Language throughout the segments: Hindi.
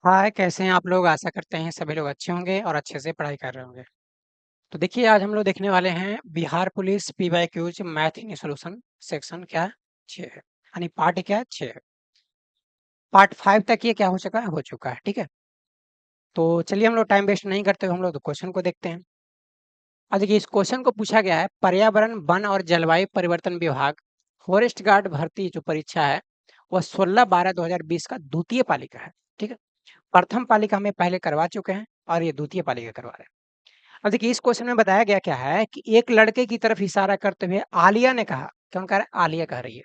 हाय, कैसे हैं आप लोग? आशा करते हैं सभी लोग अच्छे होंगे और अच्छे से पढ़ाई कर रहे होंगे। तो देखिए, आज हम लोग देखने वाले हैं Bihar police PYQs math in solution section क्या है? 6 है। यानी पार्ट क्या है? 6 है। पार्ट 5 तक ये क्या हो चुका है? हो चुका है। ठीक है। तो चलिए हम लोग टाइम वेस्ट नहीं करते हुए हम लोग क्वेश्चन को देखते हैं। और देखिए, इस क्वेश्चन को पूछा गया है पर्यावरण वन और जलवायु परिवर्तन विभाग फॉरेस्ट गार्ड भर्ती जो परीक्षा है वह 16/12/2020 का द्वितीय पालिका है। ठीक है। प्रथम पालिका में पहले करवा चुके हैं और ये द्वितीय पालिका करवा रहे हैं। अब देखिए, इस क्वेश्चन में बताया गया क्या है कि एक लड़के की तरफ इशारा करते हुए आलिया ने कहा, कौन कह रहा है? आलिया कह रही है।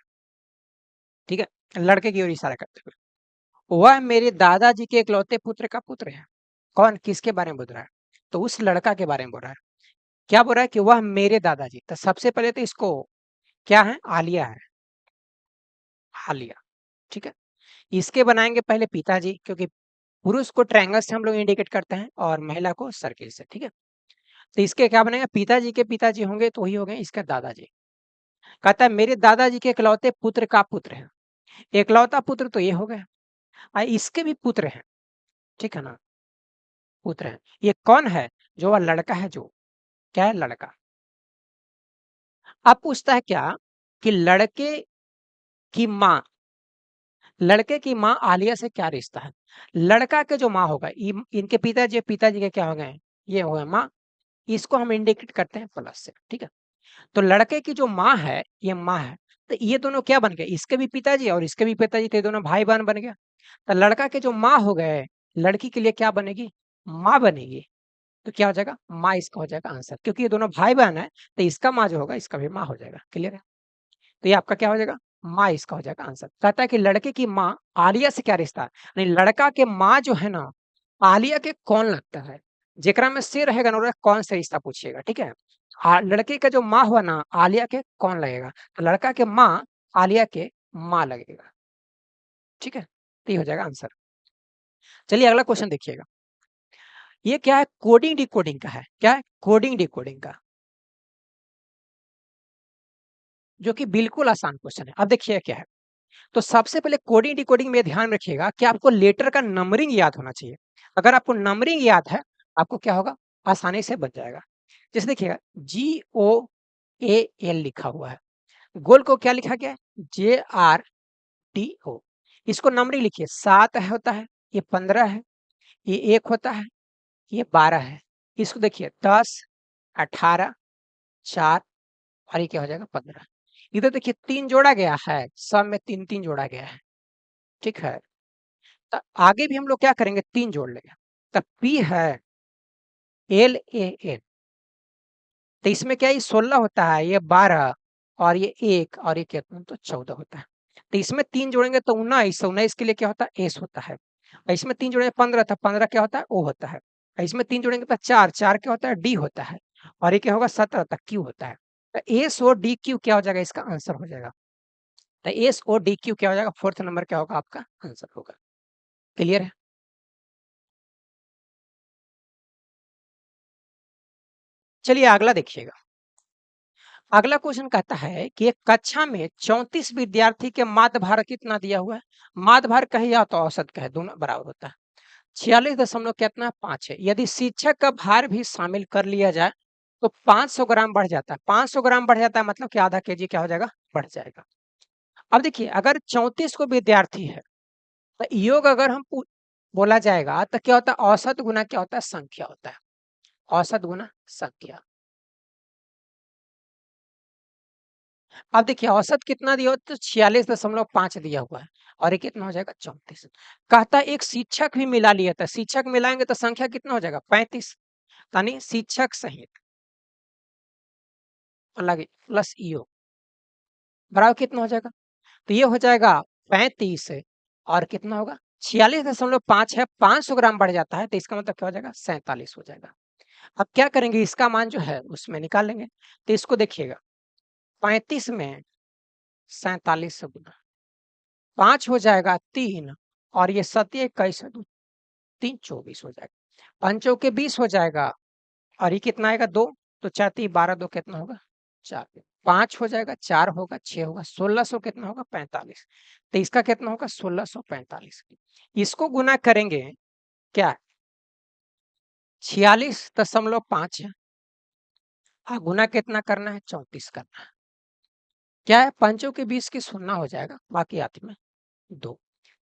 ठीक है। लड़के की ओर इशारा करते हुए, वह मेरे दादाजी के इकलौते पुत्र का पुत्र है। कौन? किसके बारे में बोल रहा है? तो उस लड़का के बारे में बोल रहा है। क्या बोल रहा है? कि वह मेरे दादाजी। तो सबसे पहले तो इसको क्या है? आलिया है। आलिया। ठीक है। इसके बनाएंगे पहले पिताजी, क्योंकि पुरुष को ट्रायंगल से हम लोग इंडिकेट करते हैं और महिला को सर्किल से। ठीक है। तो इसके क्या बनेगा? पिताजी के पिताजी होंगे तो वही हो गए इसका दादाजी। कहता है मेरे दादाजी के इकलौते पुत्र का पुत्र है। इकलौता पुत्र तो ये हो गया। इसके भी पुत्र हैं। ठीक है ना? पुत्र हैं। ये कौन है? जो वह लड़का है, जो क्या है? लड़का। अब पूछता है क्या कि की माँ लड़के की माँ आलिया से क्या रिश्ता है? लड़का के जो माँ होगा, इनके पिताजी के क्या हो गए? ये हो गए माँ। इसको हम इंडिकेट करते हैं प्लस से। ठीक है। तो लड़के की जो माँ है, ये माँ है। तो ये दोनों क्या बन गए? इसके भी पिताजी और इसके भी पिताजी थे, दोनों भाई बहन बन गया। तो लड़का के जो माँ हो गए, लड़की के लिए क्या बनेगी? माँ बनेगी। तो क्या हो जाएगा? माँ इसका हो जाएगा आंसर, क्योंकि ये दोनों भाई बहन है। तो इसका माँ जो होगा, इसका भी माँ हो जाएगा। क्लियर है? तो ये आपका क्या हो जाएगा? माँ इसका हो जाएगा आंसर। कहता है कि लड़के की माँ आलिया से क्या रिश्ता है? नहीं, लड़का के माँ जो है ना, आलिया के कौन लगता है? जेकरा में से रहेगा ना, कौन से रिश्ता पूछिएगा। ठीक है। लड़के का जो माँ हुआ ना, आलिया के कौन लगेगा? तो लड़का के माँ आलिया के माँ लगेगा। ठीक है। तो ये हो जाएगा आंसर। चलिए अगला क्वेश्चन देखिएगा। ये क्या है? कोडिंग डिकोडिंग का है। क्या है? कोडिंग डिकोडिंग का, जो कि बिल्कुल आसान क्वेश्चन है। अब देखिए क्या है। तो सबसे पहले कोडिंग डिकोडिंग में ध्यान रखिएगा कि आपको लेटर का नंबरिंग याद होना चाहिए। अगर आपको नंबरिंग याद है, आपको क्या होगा? आसानी से बन जाएगा। जैसे देखिएगा, GOAL लिखा हुआ है। गोल को क्या लिखा गया है? JRTO। इसको नंबरिंग लिखिए। 7 होता है, ये 15 है, ये 1 होता है, ये 12 है। इसको देखिए, 10, 18, 4 और ये क्या हो जाएगा? 15। इधर देखिए 3 जोड़ा गया है, सब में 3-3 जोड़ा गया है। ठीक है। तो आगे भी हम लोग क्या करेंगे? 3 जोड़ लेंगे। तो P है LAN। तो इसमें क्या है? ये 16 होता है, ये 12 और ये 1 और ये कितना? तो 14 होता है। तो इसमें 3 जोड़ेंगे तो 19, 19 के लिए क्या होता है? S होता है। और इसमें 3 जोड़ेंगे 15, तो 15 क्या होता है? O होता है। और इसमें 3 जोड़ेंगे तो 4, 4 क्या होता है? D होता है। और ये क्या होगा? 17, तो Q होता है। तो SODQ क्या हो जाएगा? इसका आंसर हो जाएगा। तो SODQ क्या हो जाएगा? फोर्थ नंबर क्या होगा? आपका आंसर होगा। क्लियर है? चलिए अगला देखिएगा। अगला क्वेश्चन कहता है कि एक कक्षा में 34 विद्यार्थी के माध्य भार कितना दिया हुआ है? माध्य भार कहे या तो औसत कहे, दोनों बराबर होता है। 46 दशमलव कितना? 5 है। यदि शिक्षक का भार भी शामिल कर लिया जाए तो 500 ग्राम बढ़ जाता है। 500 ग्राम बढ़ जाता है मतलब कि आधा केजी क्या हो जाएगा? बढ़ जाएगा। अब देखिए, अगर 34 को विद्यार्थी है तो योग अगर बोला जाएगा तो क्या होता है? औसत गुना क्या होता है? संख्या होता है। औसत गुना संख्या। अब देखिए, औसत कितना दिया हो? तो 46.5 दिया हुआ है। और ये कितना हो जाएगा? 34। कहता है एक शिक्षक भी मिला लिया था। शिक्षक मिलाएंगे तो संख्या कितना हो जाएगा? 35। यानी शिक्षक सहित अलग प्लस ईओ बराबर कितना हो जाएगा? तो ये हो जाएगा 35। और कितना होगा? 46.5 है, 500 ग्राम बढ़ जाता है तो इसका मतलब क्या हो जाएगा? 47 हो जाएगा। अब क्या करेंगे? इसका मान जो है उसमें निकाल लेंगे। तो इसको देखिएगा, 35 में 47 से गुना, 5 हो जाएगा 3 और ये 7 21 3 24 हो जाएगा। 5 के 20 हो जाएगा और ये कितना आएगा? 2। तो 4 3 12 2 कितना होगा? 4। 5 हो जाएगा, 4 होगा, 6 होगा, 1600 कितना होगा? 45। तो इसका कितना होगा? 1645। इसको गुना करेंगे क्या 46.5 है। गुना कितना करना है? 34 करना है। क्या है? पंचों के 20 की 0 हो जाएगा, बाकी हाथ में 2।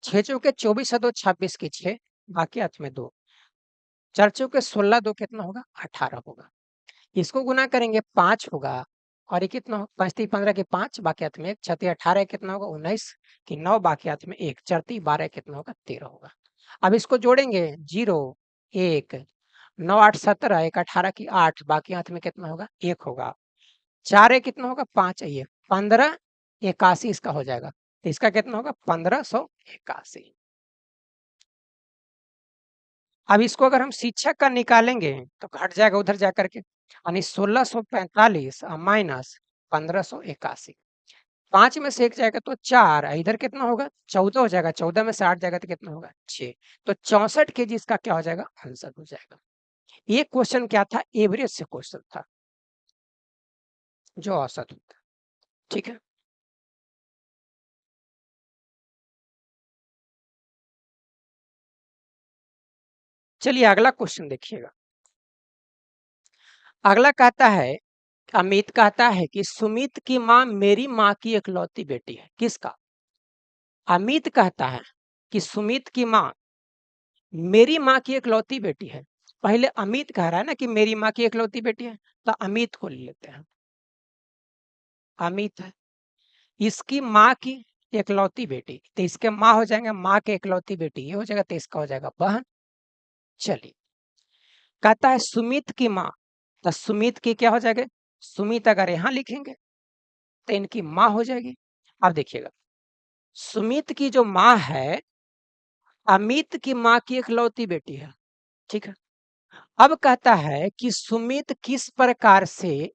6 चौके 24 है, 2 26 की 6, बाकी हाथ में 2। 4 चौके 16, 2 कितना होगा? 18 होगा। इसको गुना करेंगे 5 होगा, और ये कितना हो? 5 3 15 के 5, बाकी हाथ में 1, 6 18 कितना होगा? 19 की 9, बाकी हाथ में 1, 4 12 कितना होगा? 13 होगा। अब इसको जोड़ेंगे 0 1, 9 8 17, 1 18 की 8, बाकी हाथ में कितना होगा? 1 होगा। 4 कितना होगा? 5 है, 1581 इसका हो जाएगा। तो इसका कितना होगा? 1581। अब इसको अगर हम शिक्षक का निकालेंगे तो घट जाएगा उधर जाकर के, यानी 1645 माइनस 1581। 5 में से 1 जाएगा तो 4, इधर कितना होगा? 14 हो जाएगा। 14 में से 8 जाएगा तो कितना होगा? 6। तो 64 केजी इसका क्या हो जाएगा? आंसर हो जाएगा। ये क्वेश्चन क्या था? एवरेज से क्वेश्चन था, जो औसत होता है। ठीक है, चलिए अगला क्वेश्चन देखिएगा। अगला कहता है, अमित कहता है कि सुमित की माँ मेरी माँ की इकलौती बेटी है। किसका? अमित कहता है कि सुमित की माँ मेरी माँ की इकलौती बेटी है। पहले अमित कह रहा है ना कि मेरी माँ की इकलौती बेटी है, तो अमित को ले लेते हैं। अमित है, इसकी माँ की इकलौती बेटी, तो इसके माँ हो जाएंगे, माँ के इकलौती बेटी ये हो जाएगा, तो इसका हो जाएगा बहन। चलिए, कहता है सुमित की माँ, तो सुमित की क्या हो जाएगा? सुमित अगर यहां लिखेंगे तो इनकी माँ हो जाएगी। अब देखिएगा, सुमित की जो माँ है अमित की माँ की इकलौती बेटी है। ठीक है, अब कहता है कि सुमित किस प्रकार से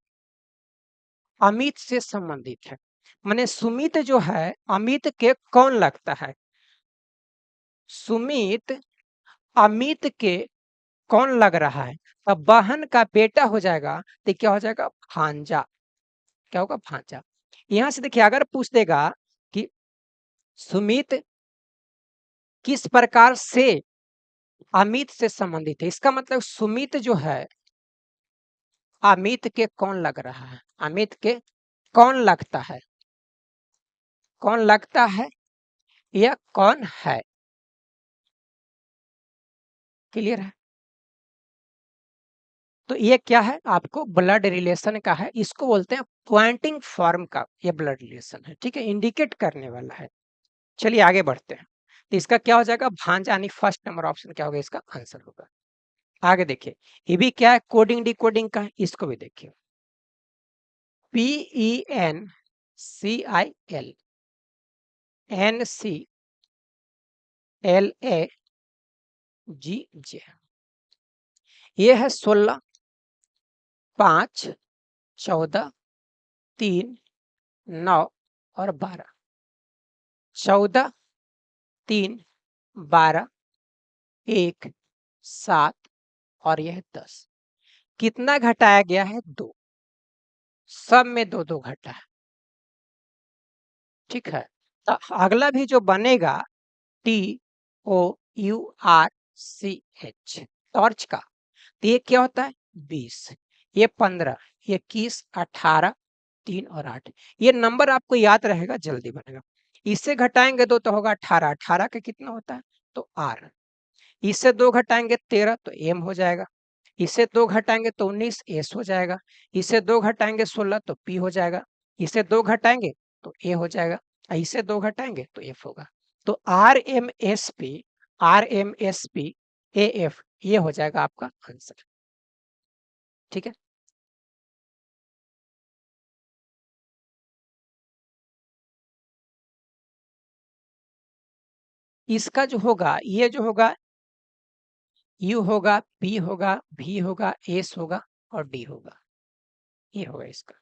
अमित से संबंधित है। माने सुमित जो है अमित के कौन लगता है? सुमित अमित के कौन लग रहा है? अब बहन का बेटा हो जाएगा, तो क्या हो जाएगा? भांजा। क्या होगा? भांजा। यहां से देखिए, अगर पूछ देगा कि सुमित किस प्रकार से अमित से संबंधित है, इसका मतलब सुमित जो है अमित के कौन लग रहा है, अमित के कौन लगता है, कौन लगता है या कौन है। क्लियर है? तो ये क्या है? आपको ब्लड रिलेशन का है, इसको बोलते हैं पॉइंटिंग फॉर्म का, ये ब्लड रिलेशन है। ठीक है, इंडिकेट करने वाला है। चलिए आगे बढ़ते हैं। तो इसका क्या हो जाएगा? भांजा, यानी फर्स्ट नंबर ऑप्शन क्या होगा? इसका आंसर होगा। आगे देखिए, ये भी क्या है? कोडिंग डिकोडिंग का है, इसको भी देखिए। PENCIL NCLAGJ, ये है 16 5 14 3 9 और 12। 14 3 12 1 7 और यह 10। कितना घटाया गया है? 2। सब में 2 2 घटा है। ठीक है, तो अगला भी जो बनेगा TOURCH, टॉर्च का, तो ये क्या होता है? 20, ये 15, ये 21 18 3 और 8। ये नंबर आपको याद रहेगा, जल्दी बनेगा। इससे घटाएंगे 2 तो होगा 18, 18 का कितना होता है? तो R। इससे 2 घटाएंगे 13 तो M हो जाएगा। इससे 2 घटाएंगे तो 19 S हो जाएगा। इससे 2 घटाएंगे 16 तो P हो जाएगा। इससे 2 घटाएंगे तो A हो जाएगा। इससे 2 घटाएंगे तो F होगा। तो RMSP ये हो जाएगा आपका आंसर। ठीक है, इसका जो होगा, ये जो होगा U होगा, P होगा, V होगा, S होगा और D होगा। ये होगा इसका।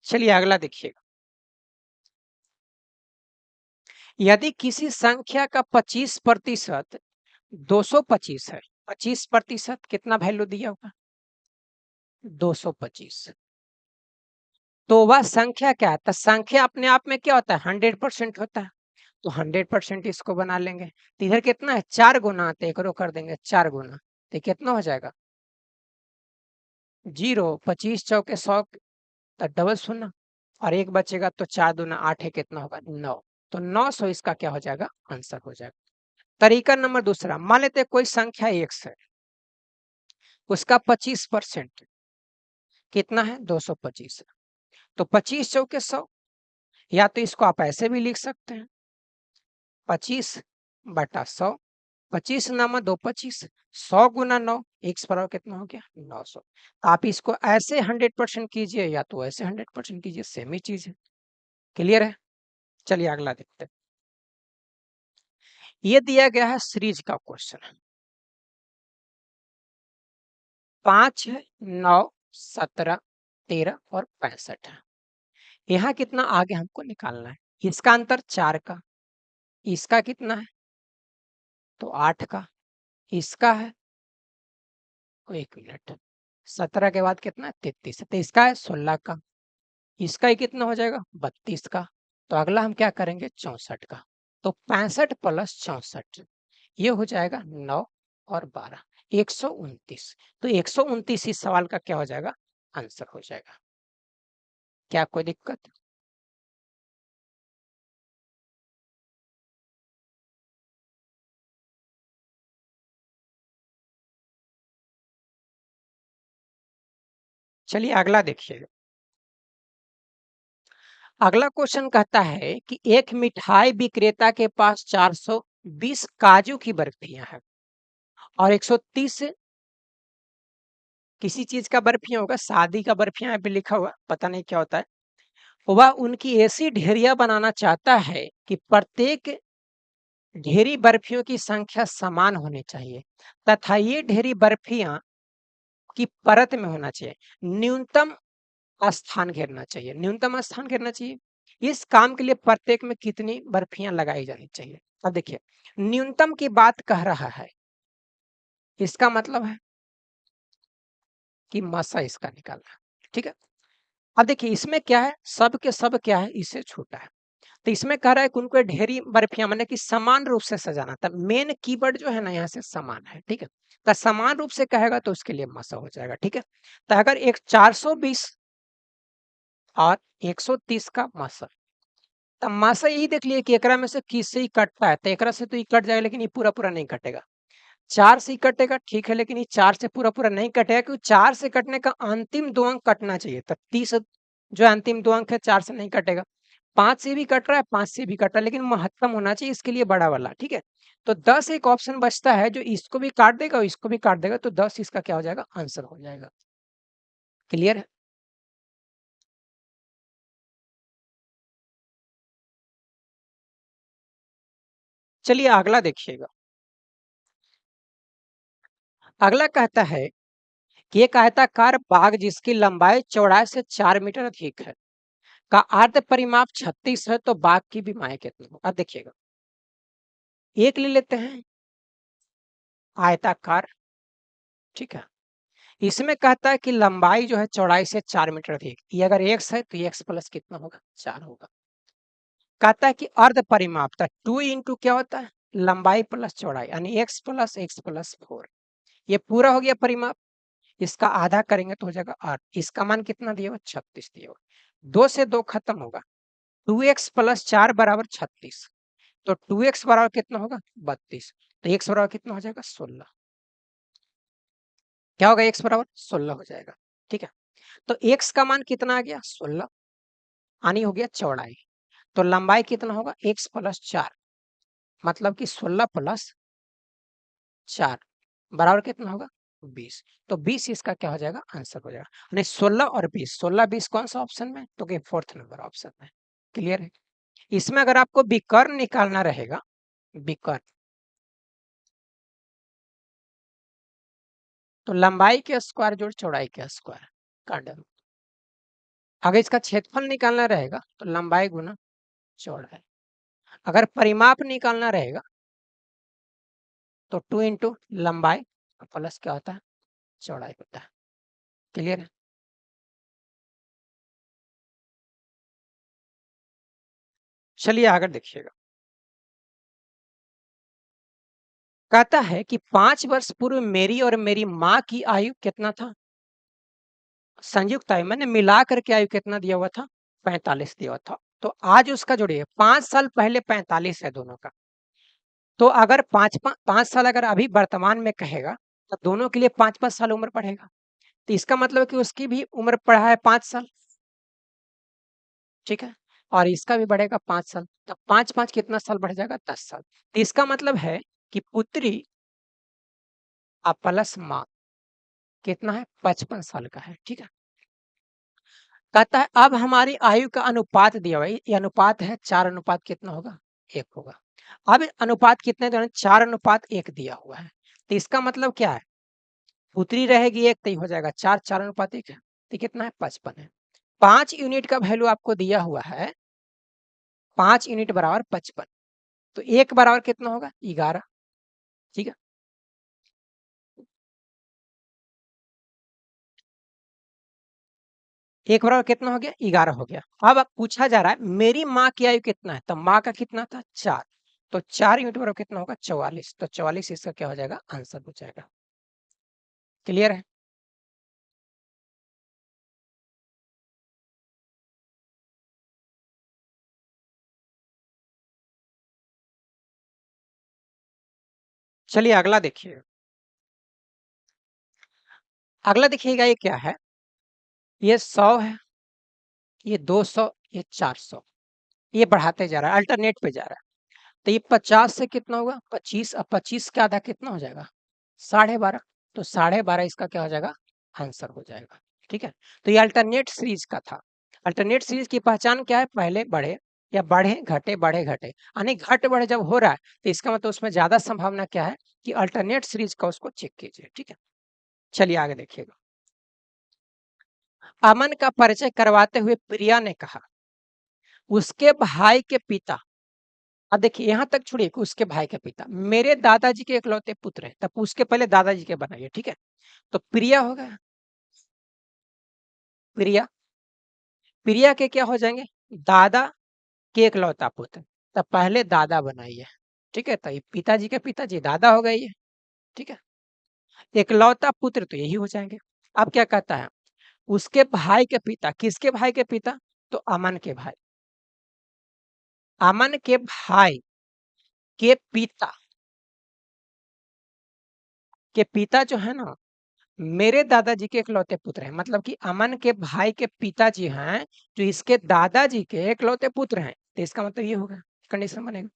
चलिए अगला देखिएगा। यदि किसी संख्या का 25% 225 है, 25% कितना वैल्यू दिया होगा? 225। तो वह संख्या क्या है? तो संख्या अपने आप में क्या होता है? 100% होता है। तो 100% इसको बना लेंगे। तो इधर कितना है 4 गुना, तो एक कर देंगे 4 गुना, तो कितना हो जाएगा 0। 25 चौके 100, तो डबल शून्य, और एक बचेगा तो 4 दूना 8 है, कितना होगा 9। तो 900 इसका क्या हो जाएगा आंसर हो जाएगा। तरीका नंबर दूसरा, मान लेते हैं कोई संख्या x है, उसका 25% कितना है 225। तो 25 चौके 100, या तो इसको आप ऐसे भी लिख सकते हैं 25/100, 25 नामा 2 25, 100 गुना 9, x बराबर कितना हो गया 900। आप इसको ऐसे 100% कीजिए या तो ऐसे 100% कीजिए, सेम ही चीज है। क्लियर है? चलिए अगला देखते हैं। ये दिया गया है सीरीज का क्वेश्चन, 5 है, 9, 17, 13 और 65 है। यहाँ कितना आगे हमको निकालना है। इसका अंतर 4 का, इसका कितना है तो 8 का, इसका है तो 1 मिनट, 17 के बाद कितना है 33, तो इसका है 16 का, इसका ही कितना हो जाएगा 32 का। तो अगला हम क्या करेंगे 64 का। तो 65 प्लस 64, ये हो जाएगा 9 और 12, 129। तो 129 इस सवाल का क्या हो जाएगा आंसर हो जाएगा। क्या कोई दिक्कत? चलिए अगला देखिएगा। अगला क्वेश्चन कहता है कि एक मिठाई विक्रेता के पास 420 काजू की बर्फियां हैं और 130 किसी चीज का बर्फियां होगा, शादी का बर्फियां यहाँ पे लिखा हुआ, पता नहीं क्या होता है। वह उनकी ऐसी ढेरिया बनाना चाहता है कि प्रत्येक ढेरी बर्फियों की संख्या समान होनी चाहिए तथा ये ढेरी बर्फियां की परत में होना चाहिए, न्यूनतम स्थान घेरना चाहिए, न्यूनतम स्थान घेरना चाहिए। इस काम के लिए प्रत्येक में कितनी बर्फियां लगाई जानी चाहिए। अब देखिए न्यूनतम की बात कह रहा है, इसका मतलब है कि मसा इसका निकालना है। ठीक है, अब देखिए इसमें क्या है, सब के सब क्या है इससे छोटा है। तो इसमें कह रहा है कि उनको ढेरी बर्फियां मैंने कि समान रूप से सजाना था। मेन कीवर्ड जो है ना यहाँ से समान है। ठीक है, तो समान रूप से कहेगा तो उसके लिए मसा हो जाएगा। ठीक है, तो अगर एक 420 और 130 का मसा, तमाशा यही देख लिए कि एकरा में से किससे ही कटता है, तो एकरा से तो ये कट जाएगा लेकिन ये पूरा पूरा नहीं कटेगा। 4 से ही कटेगा ठीक है, लेकिन ये 4 से पूरा पूरा नहीं कटेगा, क्योंकि 4 से कटने का अंतिम 2 अंक कटना चाहिए। तो 30 जो अंतिम 2 अंक है 4 से नहीं कटेगा। 5 से भी कट रहा है, 5 से भी कट रहा है, लेकिन महत्तम होना चाहिए इसके लिए बड़ा वाला। ठीक है, तो 10 एक ऑप्शन बचता है जो इसको भी काट देगा और इसको भी काट देगा, तो 10 इसका क्या हो जाएगा आंसर हो जाएगा। क्लियर है? चलिए अगला देखिएगा। अगला कहता है कि एक आयताकार बाग जिसकी लंबाई चौड़ाई से 4 मीटर अधिक है का अर्ध परिमाप 36 है, तो बाग की बीमाई कितनी हो। अब देखिएगा एक ले लेते हैं आयताकार। ठीक है, इसमें कहता है कि लंबाई जो है चौड़ाई से 4 मीटर अधिक, ये अगर x है तो x प्लस कितना होगा 4 होगा। कहता है कि अर्ध परिमाप था 2 इंटू क्या होता है लंबाई प्लस चौड़ाई, यानी x+4। ये पूरा हो गया परिमाप, इसका आधा करेंगे तो हो जाएगा 8। इसका मान कितना दिया हुआ 36 दिया हुआ। 2 से 2 खत्म होगा, 2x+4 बराबर 36। तो 2x बराबर कितना होगा 32, तो x बराबर कितना हो जाएगा 16। क्या होगा x बराबर 16 हो जाएगा। ठीक है, तो x का मान कितना आ गया 16, यानी हो गया चौड़ाई। तो लंबाई कितना होगा x+4, मतलब कि 16+4 बराबर कितना होगा 20। तो 20 इसका क्या हो जाएगा आंसर हो जाएगा, यानी 16 और 20, 16 20 कौन सा ऑप्शन में, तो कि फोर्थ नंबर ऑप्शन में। क्लियर है? इसमें अगर आपको विकर्ण निकालना रहेगा, विकर्ण, तो लंबाई के स्क्वायर जोड़ चौड़ाई के स्क्वायर का अंडर। अगर इसका क्षेत्रफल निकालना रहेगा तो लंबाई गुना चौड़ाई। अगर परिमाप निकालना रहेगा तो 2 इंटू लंबाई प्लस क्या होता है चौड़ाई होता है। क्लियर है? चलिए आगे देखिएगा। कहता है कि 5 वर्ष पूर्व मेरी और मेरी माँ की आयु कितना था? संयुक्त आयु मैंने मिला करके आयु कितना दिया हुआ था? 45 दिया हुआ था। तो आज उसका जोड़िए 5 साल पहले 45 है दोनों का। तो अगर 5 साल अगर अभी वर्तमान में कहेगा, तो दोनों के लिए 5-5 साल उम्र बढ़ेगा। तो इसका मतलब है कि उसकी भी उम्र बढ़ा है 5 साल, ठीक है? और इसका भी बढ़ेगा 5 साल। तो 5-5 कितना साल बढ़ जाएगा? 10 साल। तो इसका मतलब है कि पुत्री प्लस माँ कितना है? 55 साल का है, ठीक है? कहता है अब हमारी आयु का अनुपात दिया हुआ है, ये अनुपात है 4 अनुपात कितना होगा? 1 होगा। अब अनुपात कितने दिया है? 4 अनुपात 1 दिया हुआ है। तो इसका मतलब क्या है? पुत्री रहेगी 1 तो ये हो जाएगा 4, 4 अनुपात 1 है। तो कितना है? 55 है। 5 यूनिट का वैल्यू आपको दिया हुआ है, 5 यूनिट बराबर 55। तो 1 बराबर कितना होगा? 11, ठीक है? 1 बराबर कितना हो गया? 11 हो गया। अब पूछा जा रहा है मेरी माँ की आयु कितना है? तो माँ का कितना था? 4। तो 4 यूनिट बराबर कितना होगा? 44। तो 44 इसका क्या हो जाएगा? आंसर हो जाएगा। क्लियर है? चलिए अगला देखिए। अगला देखिएगा ये क्या है? ये 100 है, ये 200, ये 400। ये बढ़ाते जा रहा है, अल्टरनेट पे जा रहा है। तो ये 50 से कितना होगा? 25। अब 25 का आधा कितना हो जाएगा? 12.5। तो 12.5 इसका क्या हो जाएगा? आंसर हो जाएगा, ठीक है? तो ये अल्टरनेट सीरीज का था। अल्टरनेट सीरीज की पहचान क्या है? पहले बढ़े या बढ़े घटे बढ़े घटे, यानी घट बढ़ जब हो रहा है तो इसका मतलब उसमें ज्यादा संभावना क्या है कि अल्टरनेट सीरीज का उसको चेक कीजिए, ठीक है? चलिए आगे देखिएगा। अमन का परिचय करवाते हुए प्रिया ने कहा उसके भाई के पिता, अब देखिए यहाँ तक छोड़िए कि उसके भाई के पिता मेरे दादाजी के इकलौते पुत्र हैं, तब उसके पहले दादाजी के बनाइए, ठीक है? तो प्रिया हो गया, प्रिया, प्रिया के क्या हो जाएंगे? दादा के इकलौता पुत्र। तब पहले दादा बनाइए, ठीक है? तो ये पिताजी के पिताजी दादा हो गई है, ठीक है? इकलौता पुत्र तो यही हो जाएंगे। अब क्या कहता है? उसके भाई के पिता, किसके भाई के पिता? तो अमन के भाई, अमन के भाई के पिता, के पिता जो है ना मेरे दादाजी के इकलौते पुत्र हैं, मतलब कि अमन के भाई के पिताजी हैं जो इसके दादाजी के इकलौते पुत्र हैं। तो इसका मतलब ये होगा, कंडीशन बनेगा।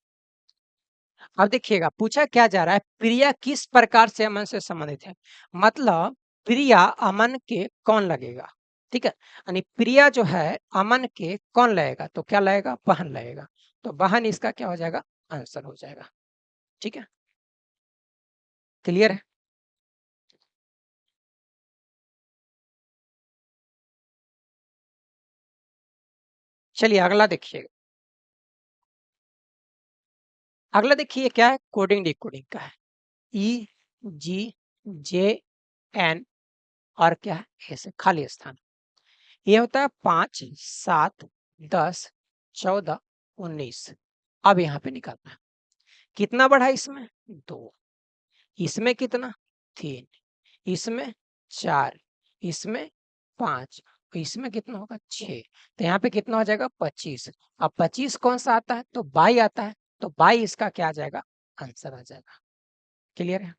अब देखिएगा पूछा क्या जा रहा है, प्रिया किस प्रकार से अमन से संबंधित है? मतलब प्रिया अमन के कौन लगेगा, ठीक है? यानी प्रिया जो है अमन के कौन लगेगा? तो क्या लगेगा? बहन लगेगा। तो बहन इसका क्या हो जाएगा? आंसर हो जाएगा, ठीक है? क्लियर है? चलिए अगला देखिएगा। अगला देखिए क्या है? कोडिंग डिकोडिंग का है। ई जी जे एन और क्या है? ऐसे खाली स्थान। ये होता है 5, 7, 10, 14, 19। अब यहाँ पे निकालना है कितना बढ़ा इसमें? 2। इसमें कितना? 3। इसमें 4। इसमें 5। इसमें कितना होगा? 6। तो यहाँ पे कितना हो जाएगा? 25। अब 25 कौन सा आता है? तो बाई आता है। तो बाई इसका क्या आ जाएगा? आंसर आ जाएगा। क्लियर है?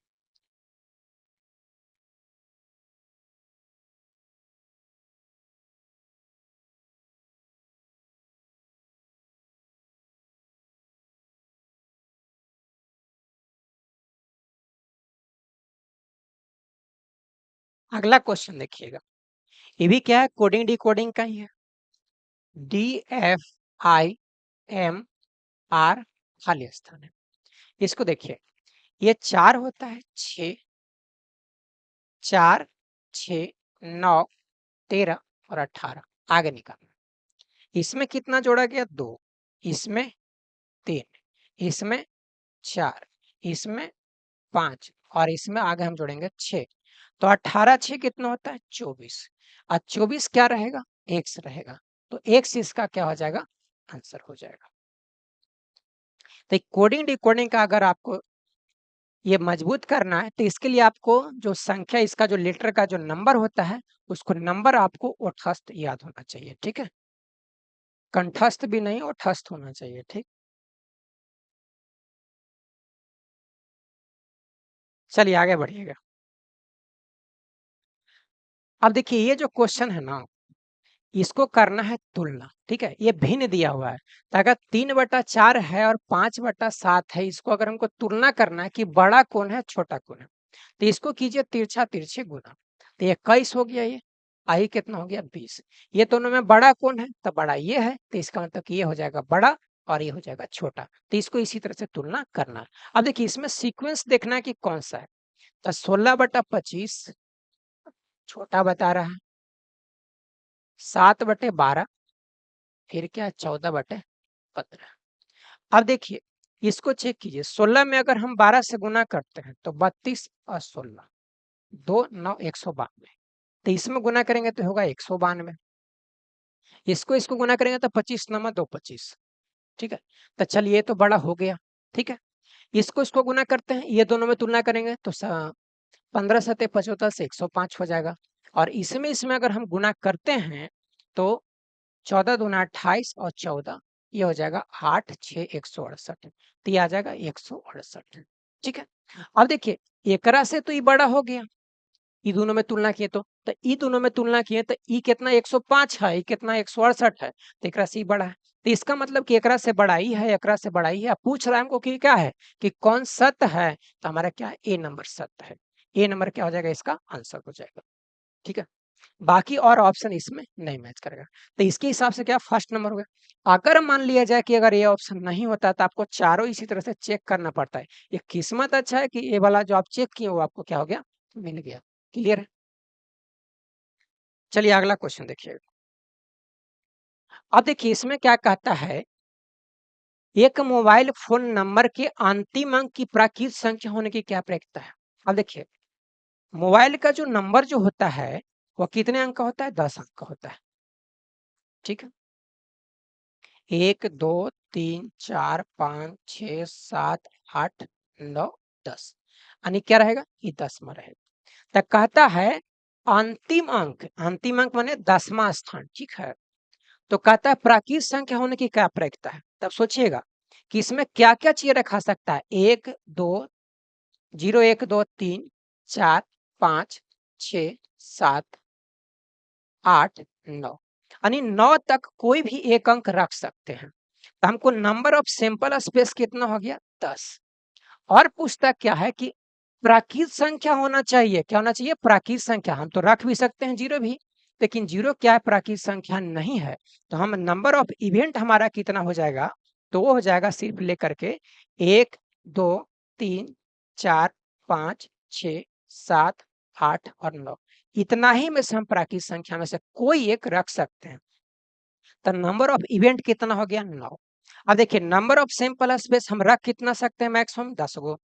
अगला क्वेश्चन देखिएगा। ये भी क्या है? कोडिंग डिकोडिंग का ही है। DFIMR खाली स्थान है। इसको देखिए, ये 4 होता है, 6, 4, 6, 9, 13 और 18। आगे निकालना। इसमें कितना जोड़ा गया? 2। इसमें 3। इसमें 4। इसमें 5 और इसमें आगे हम जोड़ेंगे 6। तो 18 6 कितना होता है? 24। और 24 क्या रहेगा? एक्स रहेगा। तो एक्स इसका क्या हो जाएगा? आंसर हो जाएगा। तो कोडिंग डिकोडिंग का अगर आपको ये मजबूत करना है तो इसके लिए आपको जो संख्या, इसका जो लेटर का जो नंबर होता है, उसको नंबर आपको ओठस्थ याद होना चाहिए, ठीक है? कंठस्थ भी नहीं, ओठस्थ होना चाहिए, ठीक? चलिए आगे बढ़िएगा। अब देखिए ये जो क्वेश्चन है ना, इसको करना है तुलना, ठीक है? ये भिन्न दिया हुआ है, तो अगर 3/4 है और 5/7 है, इसको अगर हमको तुलना करना है कि बड़ा कौन है, छोटा कौन है, तो इसको कीजिए तिरछा तिरछे गुना, तो 21 हो गया ये, आई कितना हो गया 20। ये दोनों में बड़ा कौन है, तो बड़ा ये है, तो इसका मतलब कि ये हो जाएगा बड़ा और ये हो जाएगा छोटा, तो इसको इसी तरह से तुलना करना है। अब देखिए इसमें सीक्वेंस देखना है कि कौन सा है, तो 16/25 छोटा बता रहा है, 7/12 फिर क्या 14/15। अब देखिए इसको चेक कीजिए, 16 में अगर हम 12 से गुना करते हैं तो 32 और 16 2 9 192, तो इसमें गुना करेंगे तो होगा 192, इसको गुना करेंगे तो 25 9 2 25, ठीक है? तो चलिए ये तो बड़ा हो गया, ठीक है? इसको गुना करते हैं, ये दोनों में तुलना करेंगे तो 15 सत्ते 75 से 105 हो जाएगा, और इसमें अगर हम गुना करते हैं तो 14 दूना 28 और 14 ये हो जाएगा 8 6 168, तो ये आ जाएगा 168, ठीक है? अब देखिए एकरा से तो ये बड़ा हो गया, ई दोनों में तुलना किए तो ई दोनों में तुलना किए तो ई कितना 105 है, ई कितना 168 है, तो एकरा से ई बड़ा है, तो इसका मतलब कि एकरा से बड़ा ही है, एकरा से बड़ा ही है। पूछ रहा है हमको कि क्या है, कि कौन सत्य है, तो हमारा क्या है, ए नंबर सत्य है, ए नंबर क्या हो जाएगा, इसका आंसर हो जाएगा, ठीक है? बाकी और ऑप्शन इसमें नहीं मैच करेगा, तो इसके हिसाब से क्या फर्स्ट नंबर हो गया। अगर मान लिया जाए कि अगर ये ऑप्शन नहीं होता तो आपको चारों इसी तरह से चेक करना पड़ता है। ये किस्मत अच्छा है कि ये वाला जो आप चेक किए वो आपको क्या हो गया, मिल गया। क्लियर है? चलिए अगला क्वेश्चन देखिए। अब देखिए इसमें क्या कहता है, एक मोबाइल फोन नंबर के अंतिम अंक की प्राकृत संख्या होने की क्या प्रयोजनता है। अब देखिए मोबाइल का जो नंबर जो होता है वो कितने अंक का होता है, 10 अंक का होता है, ठीक है? 1 2 3 4 5 6 7 8 9 10, यानी क्या रहेगा, ये 10 में रहेगा। तो कहता है अंतिम अंक माने 10वां स्थान, ठीक है? तो कहता है प्राकृत संख्या होने की क्या प्रयोजनता है। तब सोचिएगा कि इसमें क्या क्या चीज रखा सकता है, 1 2 0 1 2 3 4 5 6 7 8 9, यानी 9 तक कोई भी एक अंक रख सकते हैं। तो हमको नंबर ऑफ सैंपल स्पेस कितना हो गया, 10। और पूछता क्या है कि प्राकृत संख्या होना चाहिए, क्या होना चाहिए, प्राकृत संख्या। हम तो रख भी सकते हैं जीरो भी, लेकिन जीरो क्या है, प्राकृत संख्या नहीं है। तो हम नंबर ऑफ इवेंट हमारा कितना हो जाएगा, तो वो हो जाएगा सिर्फ लेकर के 1 2 3 4 5 6 7 8 और 9, इतना ही में से हम प्राकृत संख्या में से कोई एक रख सकते हैं। तो नंबर ऑफ इवेंट कितना हो गया, 9। अब देखिए नंबर ऑफ सैंपल स्पेस हम रख कितना सकते हैं, मैक्सिमम 10 गो,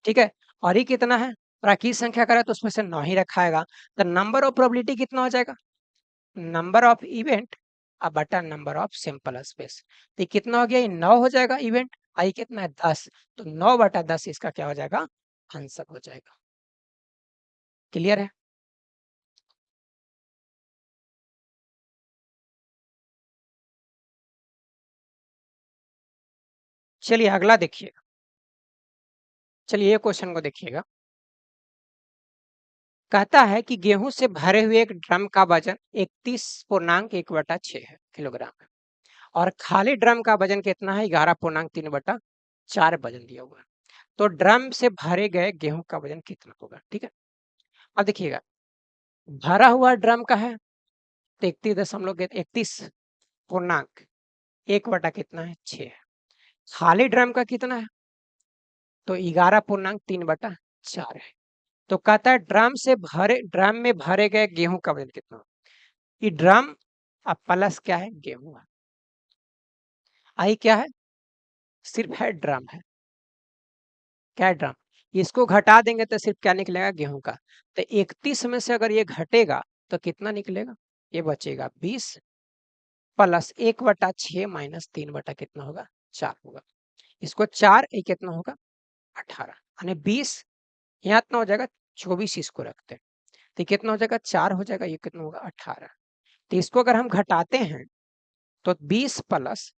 ठीक है? और ये कितना है, प्राकृत संख्या करें तो उसमें से 9 ही रखाएगा, तो नंबर ऑफ प्रोबेबिलिटी कितना हो जाएगा, नंबर ऑफ इवेंट अब बटा नंबर ऑफ सैंपल स्पेस, तो कितना हो गया, ये 9 हो जाएगा इवेंट, आई कितना है 10, तो 9/10 इसका क्या हो जाएगा, आंसर हो जाएगा। क्लियर है? चलिए अगला देखिए, चलिए ये क्वेश्चन को देखिएगा। कहता है कि गेहूं से भरे हुए एक ड्रम का वजन 31.1/6 है किलोग्राम है, और खाली ड्रम का वजन कितना है, 11.3/4 वजन दिया हुआ है। तो ड्रम से भरे गए गेहूं का वजन कितना होगा, ठीक है? अब देखिएगा भरा हुआ ड्रम का है तो 31.1 कितना है, 6 है। खाली ड्रम का कितना है, तो 11.3/4 है। तो कहता है ड्रम में भरे गए गेहूं का वजन कितना होगा। ये ड्रम अब प्लस क्या है, गेहूं है, आई क्या है, सिर्फ है ड्रम है, क्या है, ड्रम। इसको घटा देंगे तो सिर्फ क्या निकलेगा, गेहूं का। तो 31 में से अगर ये घटेगा तो कितना निकलेगा, ये बचेगा 20 प्लस 1/6 माइनस 3 कितना होगा, 4 होगा। इसको 4 ये कितना होगा, 18, यानी 20 यहाँ कितना हो जाएगा 24, इसको रखते हैं तो कितना हो जाएगा 4 हो जाएगा, ये कितना होगा 18। तो इसको अगर हम घटाते हैं तो 20 प्लस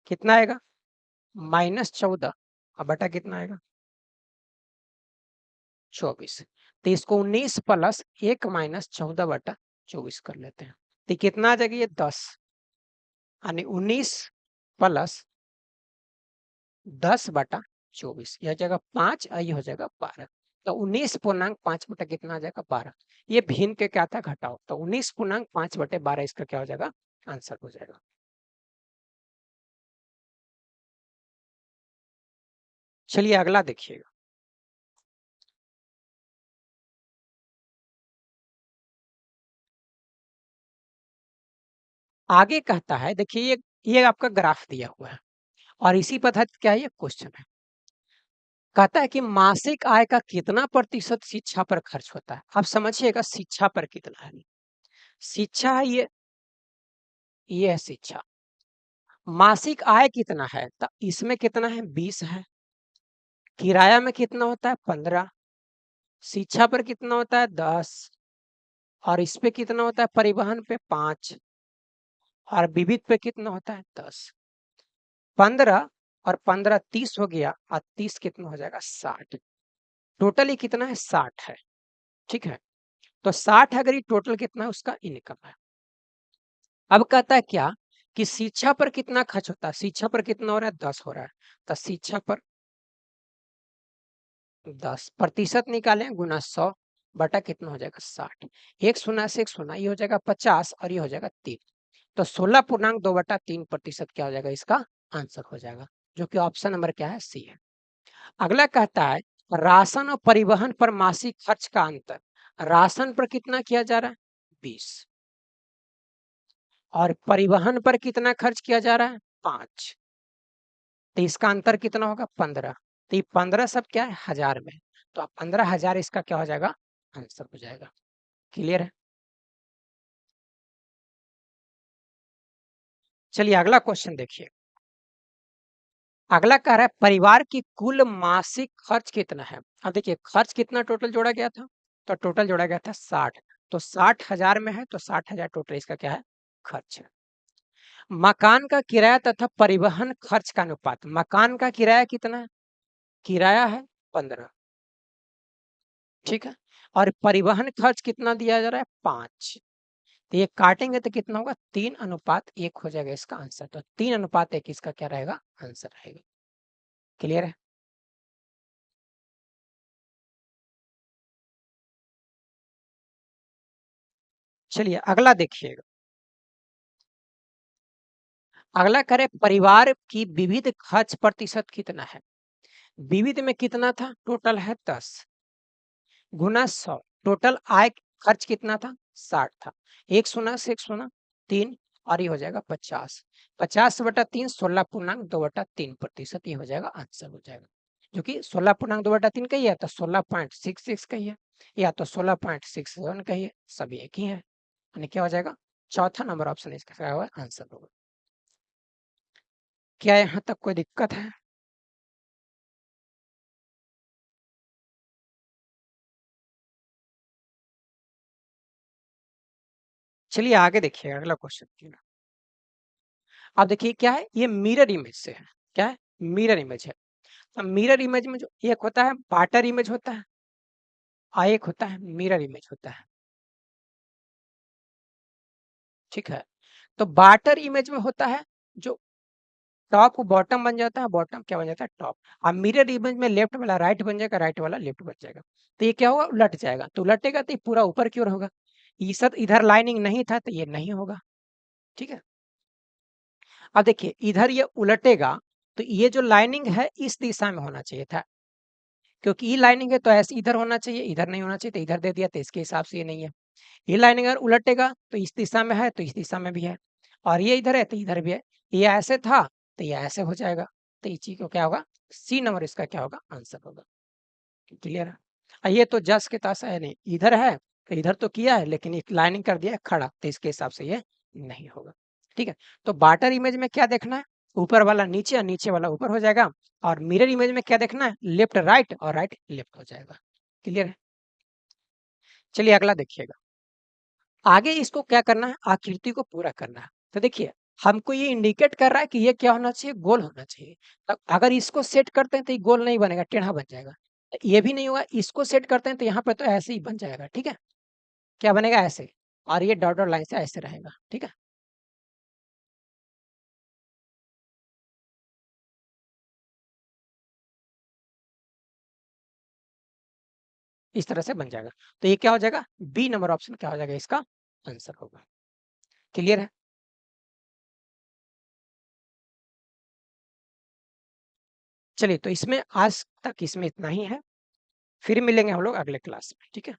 कितना आएगा -14 और बटा कितना आएगा 24। तो इसको 19 प्लस 1 -14 बटा 24 कर लेते हैं तो कितना आ जाएगा ये 10, यानी 19 प्लस 10 बटा 24, यह हो जाएगा 5 और ये हो जाएगा 12। तो 19.5 बटा कितना आ जाएगा 12। ये भिन्न के क्या था घटाओ, तो 19.5 बटे 12 इसका क्या हो जाएगा आंसर हो जाएगा। चलिए अगला देखिएगा। आगे कहता है, देखिए ये आपका ग्राफ दिया हुआ है और इसी पद्धति क्या है ये क्वेश्चन है। कहता है कि मासिक आय का कितना प्रतिशत शिक्षा पर खर्च होता है। आप समझिएगा शिक्षा पर कितना है। शिक्षा है ये है शिक्षा। मासिक आय कितना है तो इसमें कितना है 20 है। किराया में कितना होता है 15। शिक्षा पर कितना होता है 10 और इस पे कितना होता है परिवहन पे 5 और विविध पे कितना होता है 10। 15 और 15 30 हो गया और 30 कितना हो जाएगा 60। टोटल ये कितना है 60 है। ठीक है, तो 60 अगर ये टोटल कितना है उसका इनकम है। अब कहता है क्या कि शिक्षा पर कितना खर्च होता है। शिक्षा पर कितना हो रहा है 10 हो रहा है। तो शिक्षा पर 10% निकालें गुना 100 बटा कितना हो जाएगा 60। एक शून्य से एक शून्य, ये हो जाएगा 50 और ये हो जाएगा 3। तो 16.2/3% क्या हो जाएगा इसका आंसर हो जाएगा, जो कि ऑप्शन नंबर क्या है सी है। अगला कहता है राशन और परिवहन पर मासिक खर्च का अंतर। राशन पर कितना किया जा रहा है 20 और परिवहन पर कितना खर्च किया जा रहा है 5। तो इसका अंतर कितना होगा 15। तो ये 15 सब क्या है हजार में, तो 15,000 इसका क्या हो जाएगा आंसर हो जाएगा। क्लियर है। चलिए अगला क्वेश्चन देखिए। अगला कह रहा है परिवार की कुल मासिक खर्च कितना है। अब देखिए खर्च कितना टोटल जोड़ा गया था, तो टोटल जोड़ा गया था 60। तो 60,000 में है तो 60,000 टोटल इसका क्या है खर्च है। मकान का किराया तथा परिवहन खर्च का अनुपात। मकान का किराया कितना है, किराया है 15। ठीक है, और परिवहन खर्च कितना दिया जा रहा है 5। तो ये काटेंगे तो कितना होगा 3:1 हो जाएगा इसका आंसर। तो 3:1 इसका क्या रहेगा आंसर रहेगा। क्लियर है। चलिए अगला देखिएगा। अगला करे परिवार की विविध खर्च प्रतिशत कितना है। विविध में कितना था टोटल है 10 गुना 100। टोटल आय खर्च कितना था 60 था। एक शून्य से एक शून्य 3 और ये हो जाएगा 50। 50/3 16.2/3% ये हो जाएगा आंसर हो जाएगा, जो कि 16.2/3 का ही है तो 16.66 का ही है या तो 16.67 का ही है, सभी एक ही है। यानी क्या हो जाएगा चौथा नंबर ऑप्शन इसका क्या हुआ आंसर होगा। क्या यहाँ तक कोई दिक्कत है। चलिए आगे देखिए अगला क्वेश्चन। अब देखिए क्या है ये मिरर इमेज से है। क्या है मिरर इमेज है। अब मिरर इमेज में जो एक होता है वाटर इमेज होता है और एक होता है मिरर इमेज होता है। ठीक है, तो वाटर इमेज में होता है जो टॉप बॉटम बन जाता है, बॉटम क्या बन जाता है टॉप। अब मिरर इमेज में लेफ्ट वाला राइट बन जाएगा, राइट वाला लेफ्ट बन जाएगा। तो ये क्या होगा उलट जाएगा, तो उलटेगा तो ये पूरा ऊपर की ओर होगा। इस इधर लाइनिंग नहीं था तो ये नहीं होगा। ठीक है, अब देखिए इधर ये उलटेगा तो ये जो लाइनिंग है इस दिशा में होना चाहिए था, क्योंकि ये लाइनिंग है तो ऐसे इधर होना चाहिए, इधर नहीं होना चाहिए तो इधर दे दिया, तो इसके हिसाब से ये नहीं है। ये लाइनिंग अगर उलटेगा तो इस दिशा में है तो इस दिशा में भी है, और ये इधर है तो इधर भी है। ये ऐसे था तो ये ऐसे हो जाएगा। तो इस चीज को क्या होगा सी नंबर इसका क्या होगा आंसर होगा। क्लियर है। ये तो जस के तस है नहीं, इधर है तो इधर तो किया है लेकिन एक लाइनिंग कर दिया है खड़ा, तो इसके हिसाब से ये नहीं होगा। ठीक है, तो बाटर इमेज में क्या देखना है ऊपर वाला नीचे और नीचे वाला ऊपर हो जाएगा, और मिरर इमेज में क्या देखना है लेफ्ट राइट और राइट लेफ्ट हो जाएगा। क्लियर है? चलिए अगला देखिएगा। आगे इसको क्या करना है, आकृति को पूरा करना है। तो देखिए, हमको ये इंडिकेट कर रहा है कि ये क्या होना चाहिए, गोल होना चाहिए। अगर इसको सेट करते हैं तो ये गोल नहीं बनेगा, टेढ़ा बन जाएगा। ये भी नहीं होगा, इसको सेट करते हैं तो यहाँ पे तो ऐसे ही बन जाएगा, ठीक है? क्या बनेगा? ऐसे। और ये डॉट डॉट लाइन से ऐसे रहेगा, ठीक है? इस तरह से बन जाएगा। तो ये क्या हो जाएगा? बी नंबर ऑप्शन क्या हो जाएगा, इसका आंसर होगा। क्लियर है? चलिए तो इसमें आज तक इसमें इतना ही है। फिर मिलेंगे हम लोग अगले क्लास में, ठीक है?